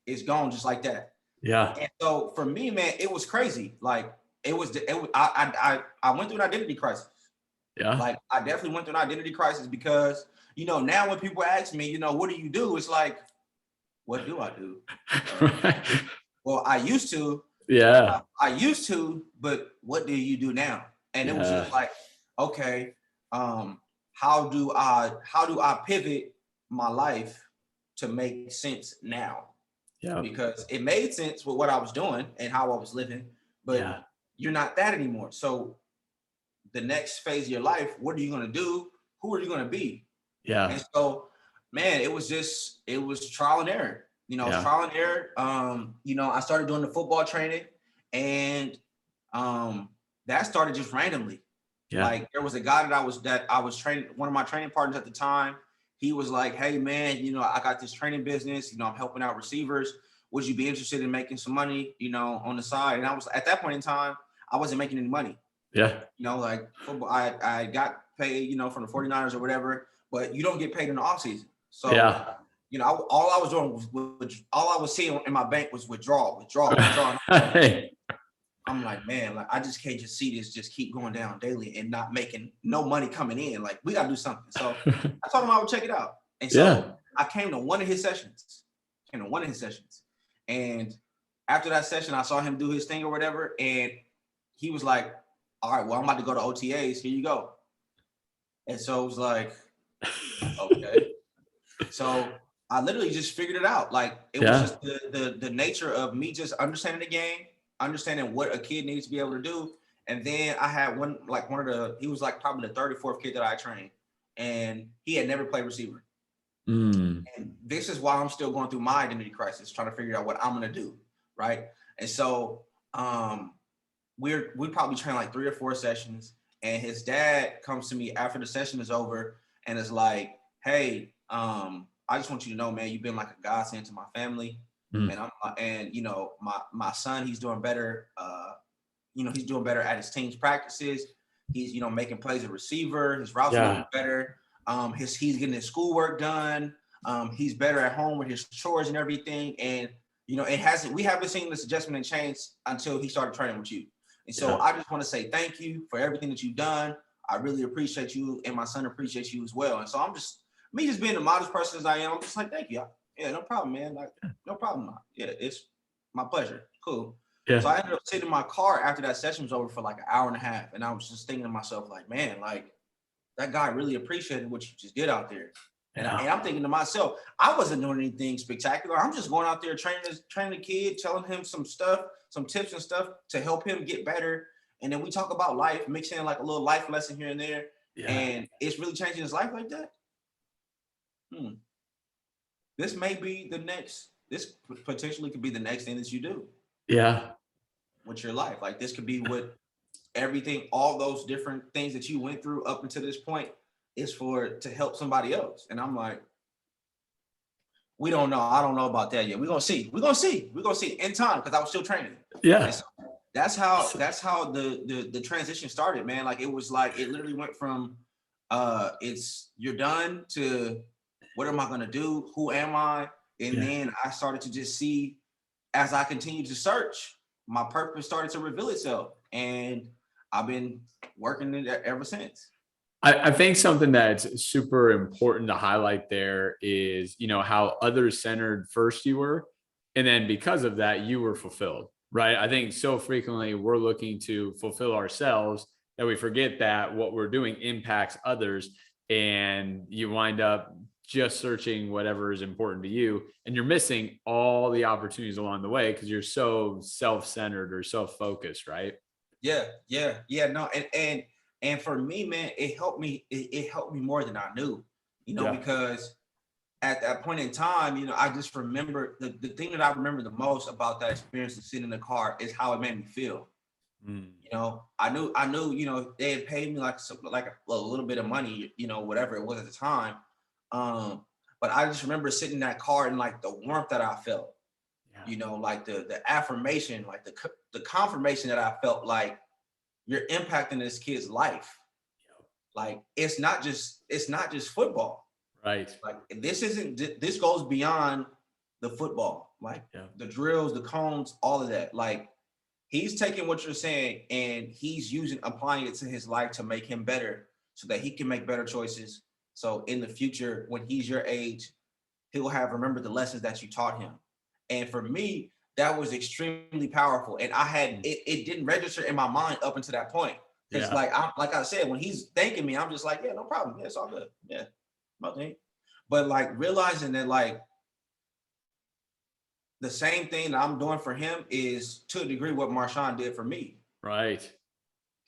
it's gone just like that.
Yeah.
And so for me, man, it was crazy. Like I went through an identity crisis.
Yeah.
Like I definitely went through an identity crisis because, now when people ask me, what do you do? It's like, what do I do? Well, I used to.
Yeah.
I used to, but what do you do now? And it was just like, okay, how do I pivot my life to make sense now?
Yeah.
Because it made sense with what I was doing and how I was living, but you're not that anymore. So the next phase of your life, what are you going to do? Who are you going to be?
Yeah.
And so, man, it was trial and error. Trial and error. I started doing the football training, and that started just randomly. Yeah. Like there was a guy that I was training, one of my training partners at the time. He was like, hey man, I got this training business, I'm helping out receivers. Would you be interested in making some money, on the side? And I was, at that point in time, I wasn't making any money.
Yeah.
Like football, I got paid, from the 49ers or whatever, but you don't get paid in the off season. So, all I was doing all I was seeing in my bank was withdrawal. I'm like, man, like I just can't just see this just keep going down daily and not making no money coming in. Like we gotta do something. So I told him I would check it out. And so I came to one of his sessions. And after that session, I saw him do his thing or whatever. And he was like, all right, well, I'm about to go to OTAs. Here you go. And so it was like, okay. So I literally just figured it out. Like it was just the nature of me just understanding the game, understanding what a kid needs to be able to do. And then I had he was like probably the third or fourth kid that I trained, and he had never played receiver. And this is why I'm still going through my identity crisis, trying to figure out what I'm going to do. Right. And so we probably train like 3 or 4 sessions, and his dad comes to me after the session is over and is like, hey, I just want you to know, man, you've been like a godsend to my family. And my son, he's doing better. He's doing better at his team's practices. He's, making plays at receiver. His routes are better. He's getting his schoolwork done. He's better at home with his chores and everything. And, we haven't seen this adjustment and change until he started training with you. And so I just want to say thank you for everything that you've done. I really appreciate you, and my son appreciates you as well. And so I'm just being the modest person as I am, I'm just like, thank you. Yeah, no problem, man. Like, no problem. Yeah, it's my pleasure. Cool. Yeah. So I ended up sitting in my car after that session was over for like an hour and a half. And I was just thinking to myself, like, man, like that guy really appreciated what you just did out there. And I'm thinking to myself, I wasn't doing anything spectacular. I'm just going out there training the kid, telling him some stuff, some tips and stuff to help him get better. And then we talk about life, mixing in like a little life lesson here and there. Yeah. And it's really changing his life like that. This may be this potentially could be the next thing that you do. Yeah. With your life. Like this could be what everything, all those different things that you went through up until this point is to help somebody else. And I'm like, we don't know. I don't know about that yet. We're going to see. We're going to see in time, because I was still training. Yeah. So that's how the transition started, man. Like it was like, it literally went from you're done to what am I going to do? Who am I? And then I started to just see, as I continued to search, my purpose started to reveal itself. And I've been working it ever since.
I think something that's super important to highlight there is, how others centered first you were. And then because of that, you were fulfilled, right? I think so frequently we're looking to fulfill ourselves that we forget that what we're doing impacts others, and you wind up just searching whatever is important to you, and you're missing all the opportunities along the way because you're so self-centered or self-focused, right?
Yeah. No, and for me, man, it helped me. It helped me more than I knew,
Yeah.
because at that point in time, I just remember the thing that I remember the most about that experience of sitting in the car is how it made me feel. I knew, they had paid me like a little bit of money, whatever it was at the time. But I just remember sitting in that car and like the warmth that I felt, like the affirmation, like the confirmation that I felt, like you're impacting this kid's life. Like it's not just football.
Right.
Like this goes beyond the football, like the drills, the cones, all of that. Like he's taking what you're saying and he's applying it to his life to make him better so that he can make better choices. So in the future, when he's your age, he'll have remembered the lessons that you taught him. And for me, that was extremely powerful. And I had, it didn't register in my mind up until that point. Because like I said, when he's thanking me, I'm just like, yeah, no problem. Yeah, it's all good. Yeah, nothing. But like realizing that like the same thing that I'm doing for him is to a degree what Marshon did for me.
Right.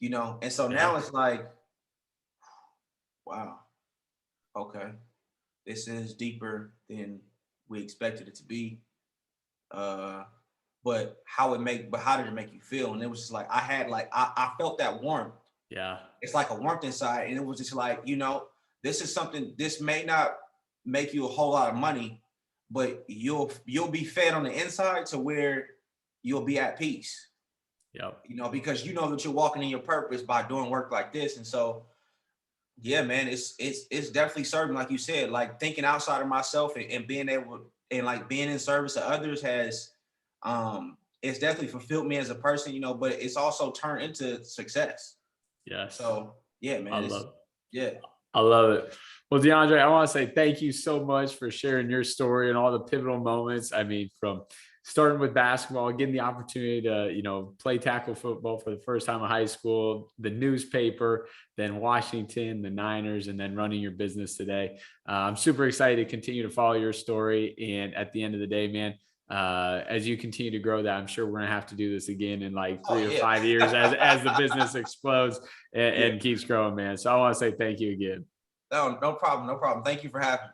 And so now it's like, wow, okay, this is deeper than we expected it to be. But how did it make you feel? And it was just like, I felt that warmth.
Yeah.
It's like a warmth inside. And it was just like, this is something, this may not make you a whole lot of money, but you'll be fed on the inside to where you'll be at peace.
Yep.
Because you know that you're walking in your purpose by doing work like this. And so, yeah, man, it's definitely serving, like you said, like thinking outside of myself and being able and like being in service to others has, it's definitely fulfilled me as a person, but it's also turned into success.
Yes.
So yeah, man,
I love it.
Yeah.
I love it. Well, DiAndre, I want to say thank you so much for sharing your story and all the pivotal moments. I mean, from starting with basketball, getting the opportunity to, play tackle football for the first time in high school, the newspaper, then Washington, the Niners, and then running your business today. I'm super excited to continue to follow your story. And at the end of the day, man, as you continue to grow that, I'm sure we're going to have to do this again in like 3 or 5 years as the business explodes and keeps growing, man. So I want to say thank you again.
No problem. Thank you for having me.